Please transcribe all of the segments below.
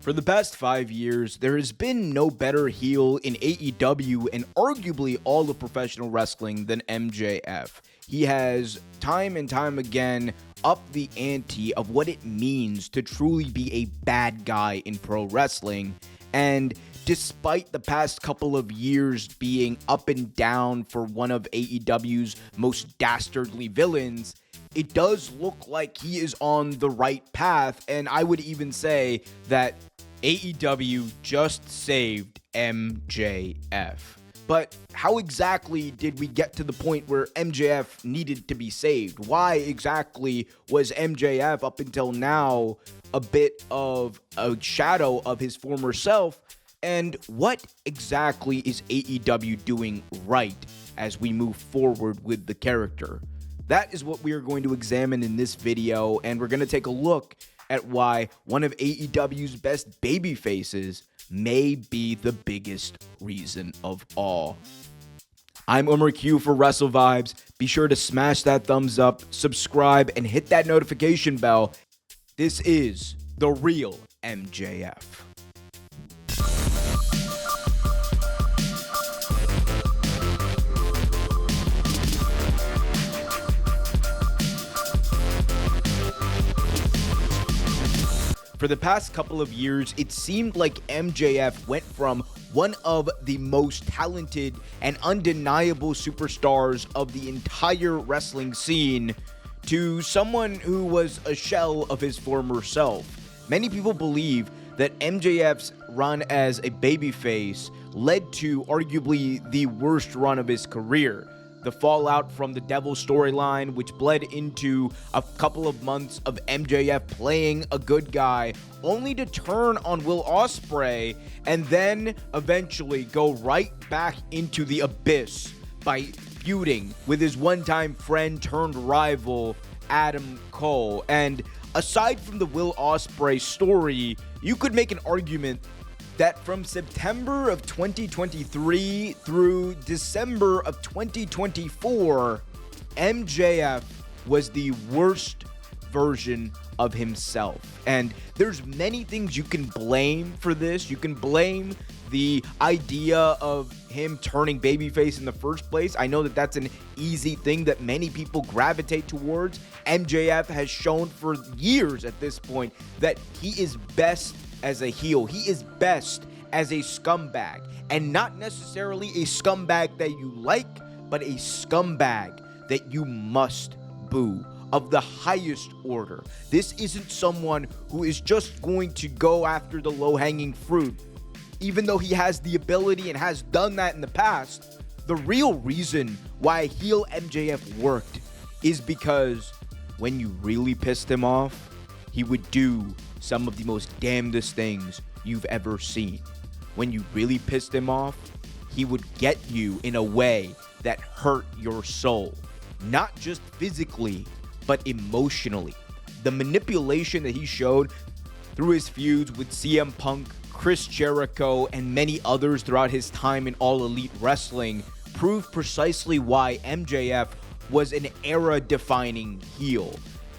For the past 5 years, there has been no better heel in AEW and arguably all of professional wrestling than MJF. He has time and time again upped the ante of what it means to truly be a bad guy in pro wrestling. And despite the past couple of years being up and down for one of AEW's most dastardly villains, it does look like he is on the right path, and I would even say that AEW just saved MJF. But how exactly did we get to the point where MJF needed to be saved? Why exactly was MJF up until now a bit of a shadow of his former self? And what exactly is AEW doing right as we move forward with the character? That is what we are going to examine in this video, and we're going to take a look at why one of AEW's best babyfaces may be the biggest reason of all. I'm Omar Q for Wrestle Vibes. Be sure to smash that thumbs up, subscribe, and hit that notification bell. This is The Real MJF. For the past couple of years, it seemed like MJF went from one of the most talented and undeniable superstars of the entire wrestling scene to someone who was a shell of his former self. Many people believe that MJF's run as a babyface led to arguably the worst run of his career. The fallout from the Devil storyline, which bled into a couple of months of MJF playing a good guy, only to turn on Will Ospreay and then eventually go right back into the abyss by feuding with his one-time friend turned rival, Adam Cole. And aside from the Will Ospreay story, you could make an argument that from September of 2023 through December of 2024, MJF was the worst version of himself. And there's many things you can blame for this. You can blame the idea of him turning babyface in the first place. I know that that's an easy thing that many people gravitate towards. MJF has shown for years at this point that he is best as a heel. He is best as a scumbag, and not necessarily a scumbag that you like, but a scumbag that you must boo, of the highest order. This isn't someone who is just going to go after the low-hanging fruit. Even though he has the ability and has done that in the past, the real reason why heel MJF worked is because when you really pissed him off, he would do some of the most damnedest things you've ever seen. When you really pissed him off, he would get you in a way that hurt your soul. Not just physically, but emotionally. The manipulation that he showed through his feuds with CM Punk, Chris Jericho, and many others throughout his time in All Elite Wrestling proved precisely why MJF was an era-defining heel.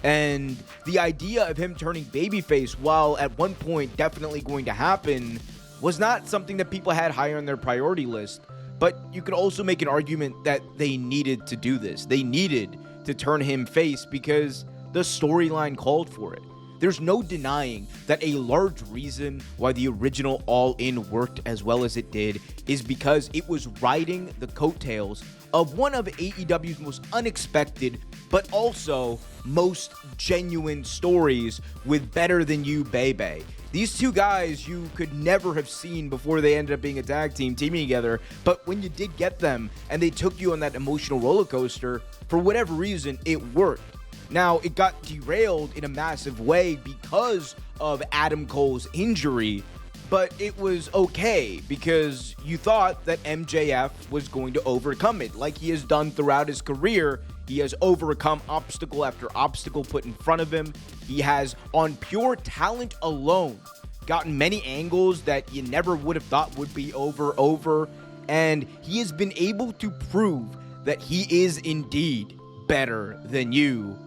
And the idea of him turning babyface, while at one point definitely going to happen, was not something that people had higher on their priority list. But you could also make an argument that they needed to do this. They needed to turn him face because the storyline called for it. There's no denying that a large reason why the original All In worked as well as it did is because it was riding the coattails of one of AEW's most unexpected but also most genuine stories with Better Than You Bebe. These two guys you could never have seen before they ended up being a tag team teaming together, but when you did get them and they took you on that emotional roller coaster, for whatever reason, it worked. Now, it got derailed in a massive way because of Adam Cole's injury, but it was okay because you thought that MJF was going to overcome it. Like he has done throughout his career, he has overcome obstacle after obstacle put in front of him. He has, on pure talent alone, gotten many angles that you never would have thought would be over, and he has been able to prove that he is indeed better than you.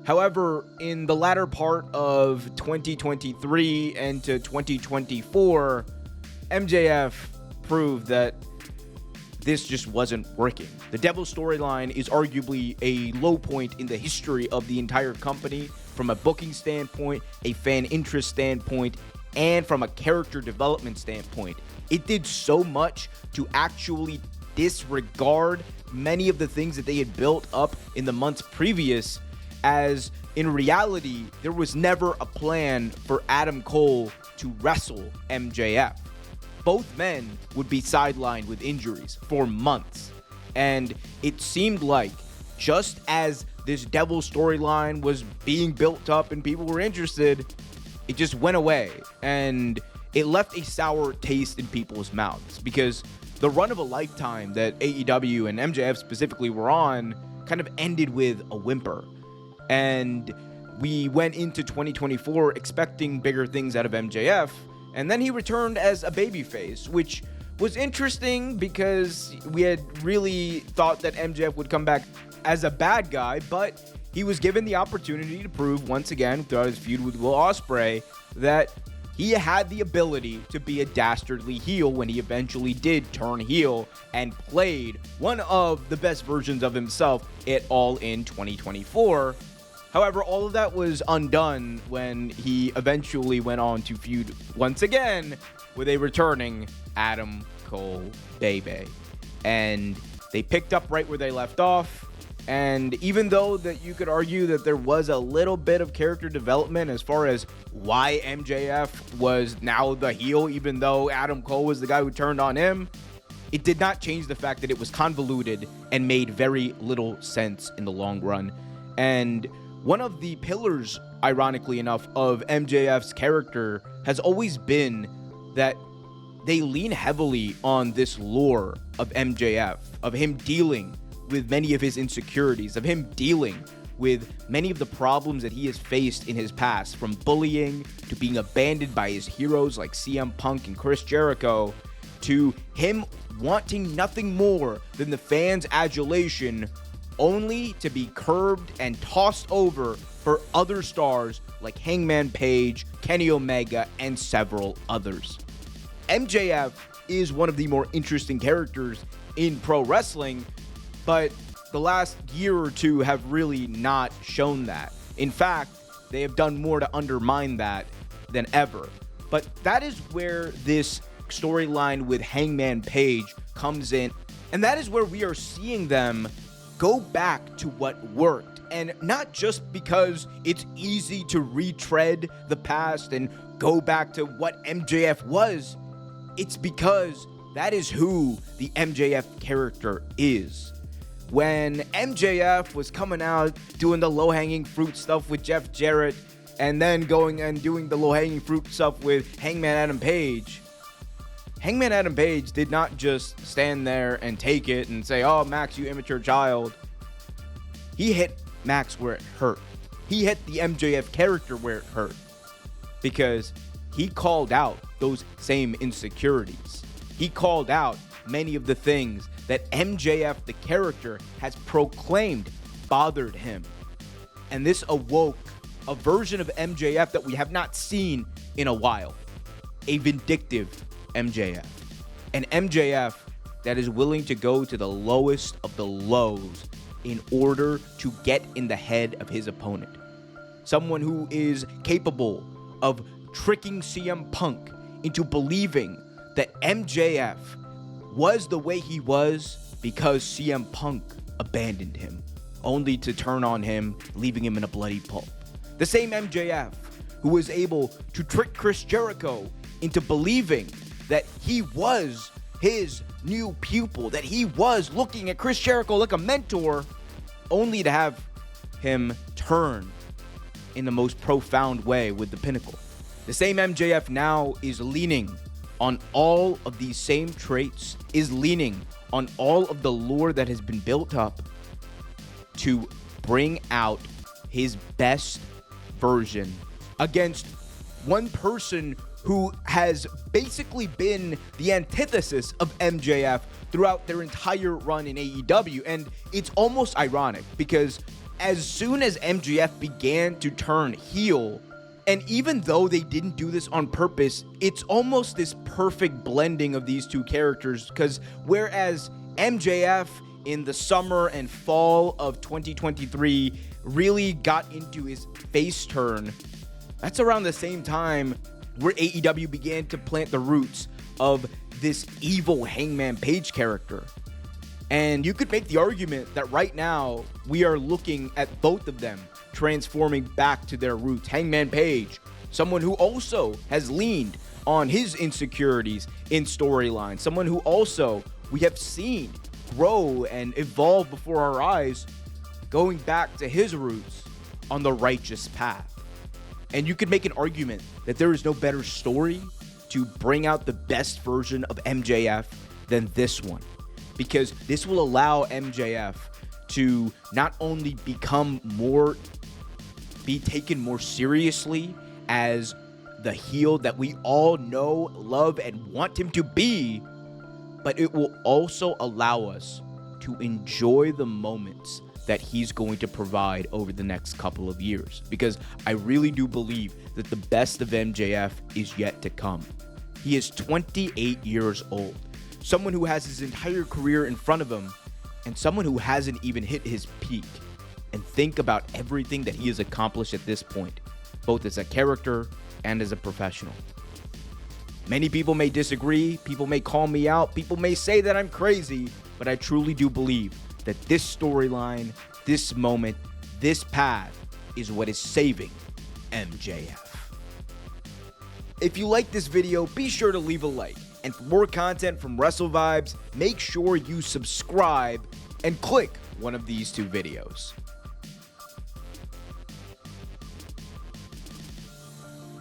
However, in the latter part of 2023 and to 2024, MJF proved that this just wasn't working. The Devil storyline is arguably a low point in the history of the entire company from a booking standpoint, a fan interest standpoint, and from a character development standpoint. It did so much to actually disregard many of the things that they had built up in the months previous, as in reality, there was never a plan for Adam Cole to wrestle MJF. Both men would be sidelined with injuries for months. And it seemed like just as this Devil storyline was being built up and people were interested, it just went away. And it left a sour taste in people's mouths, because the run of a lifetime that AEW and MJF specifically were on kind of ended with a whimper. And we went into 2024 expecting bigger things out of MJF, and then he returned as a babyface, which was interesting because we had really thought that MJF would come back as a bad guy, but he was given the opportunity to prove once again throughout his feud with Will Ospreay that he had the ability to be a dastardly heel when he eventually did turn heel and played one of the best versions of himself at All In 2024. However, all of that was undone when he eventually went on to feud once again with a returning Adam Cole baby. And they picked up right where they left off. And even though that you could argue that there was a little bit of character development as far as why MJF was now the heel, even though Adam Cole was the guy who turned on him, it did not change the fact that it was convoluted and made very little sense in the long run. And one of the pillars, ironically enough, of MJF's character has always been that they lean heavily on this lore of MJF, of him dealing with many of his insecurities, of him dealing with many of the problems that he has faced in his past, from bullying to being abandoned by his heroes like CM Punk and Chris Jericho, to him wanting nothing more than the fans' adulation, only to be curbed and tossed over for other stars like Hangman Page, Kenny Omega, and several others. MJF is one of the more interesting characters in pro wrestling, but the last year or two have really not shown that. In fact, they have done more to undermine that than ever. But that is where this storyline with Hangman Page comes in, and that is where we are seeing them go back to what worked. And not just because it's easy to retread the past and go back to what MJF was, it's because that is who the MJF character is. When MJF was coming out doing the low-hanging fruit stuff with Jeff Jarrett and then going and doing the low-hanging fruit stuff with Hangman Adam Page, Hangman Adam Page did not just stand there and take it and say, "Oh, Max, you immature child." He hit Max where it hurt. He hit the MJF character where it hurt, because he called out those same insecurities. He called out many of the things that MJF, the character, has proclaimed bothered him. And this awoke a version of MJF that we have not seen in a while. A vindictive MJF. An MJF that is willing to go to the lowest of the lows in order to get in the head of his opponent. Someone who is capable of tricking CM Punk into believing that MJF was the way he was because CM Punk abandoned him, only to turn on him, leaving him in a bloody pulp. The same MJF who was able to trick Chris Jericho into believing that he was his new pupil, that he was looking at Chris Jericho like a mentor, only to have him turn in the most profound way with the Pinnacle. The same MJF now is leaning on all of these same traits, is leaning on all of the lore that has been built up to bring out his best version against one person who has basically been the antithesis of MJF throughout their entire run in AEW. And it's almost ironic because as soon as MJF began to turn heel, and even though they didn't do this on purpose, it's almost this perfect blending of these two characters, because whereas MJF in the summer and fall of 2023 really got into his face turn, that's around the same time where AEW began to plant the roots of this evil Hangman Page character. And you could make the argument that right now we are looking at both of them transforming back to their roots. Hangman Page, someone who also has leaned on his insecurities in storyline, someone who also we have seen grow and evolve before our eyes, going back to his roots on the righteous path. And you could make an argument that there is no better story to bring out the best version of MJF than this one, because this will allow MJF to not only be taken more seriously as the heel that we all know, love, and want him to be, but it will also allow us to enjoy the moments that he's going to provide over the next couple of years, because I really do believe that the best of MJF is yet to come. He is 28 years old, someone who has his entire career in front of him, and someone who hasn't even hit his peak. And think about everything that he has accomplished at this point, both as a character and as a professional. Many people may disagree, people may call me out, people may say that I'm crazy, but I truly do believe that this storyline, this moment, this path is what is saving MJF. If you like this video, be sure to leave a like. And for more content from Wrestle Vibes, make sure you subscribe and click one of these two videos.